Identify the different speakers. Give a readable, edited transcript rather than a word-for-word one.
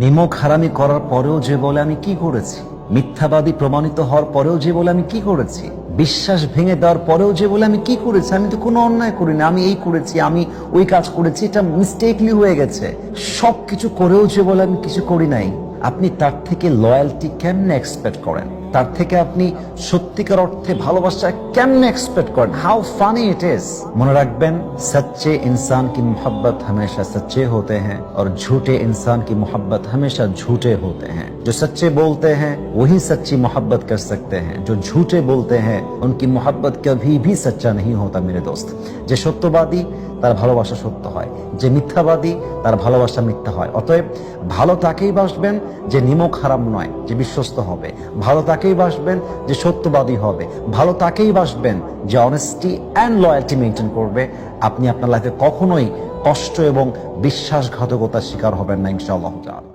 Speaker 1: নিমক হারামি করার পরেও যে বলে আমি কি করেছি, মিথ্যাবাদী প্রমাণিত হওয়ার পরেও যে বলে আমি কি করেছি, বিশ্বাস ভেঙে দেওয়ার পরেও যে বলে আমি কি করেছি, আমি তো কোনো অন্যায় করি না, আমি এই করেছি, আমি ওই কাজ করেছি, এটা মিস্টেকলি হয়ে গেছে, সবকিছু করেও যে বলে আমি কিছু করি নাই, আপনি তার থেকে লয়্যালটি কেমনে এক্সপেক্ট করেন? তার থেকে আপনি সত্যিকার অর্থে ভালোবাসা কেমনে এক্সপেক্ট করেন? How funny it is. মনে রাখবেন, सच्चे इंसान की मोहब्बत हमेशा सच्चे होते हैं और झूठे इंसान की मोहब्बत हमेशा झूठे होते हैं। जो सच्चे बोलते हैं वही सच्ची मोहब्बत कर सकते हैं, जो झूठे बोलते हैं उनकी मोहब्बत कभी भी सच्चा नहीं होता मेरे दोस्त। যে সত্যবাদী তার ভালোবাসা সত্য হয়, যে মিথ্যাবাদী তার ভালোবাসা মিথ্যা হয়। অতএব ভালো তাকেই বাসবেন যে নিমক হারাম নয়, যে বিশ্বস্ত হবে। ভালো তাকেই বাসবেন যে সত্যবাদী হবে। ভালো তাকেই বাসবেন যে অনেস্টি অ্যান্ড লয়্যালটি মেনটেন করবে। আপনি আপনার লাইফে কখনোই কষ্ট এবং বিশ্বাসঘাতকতার শিকার হবেন না, ইনশাআল্লাহ তাআলা।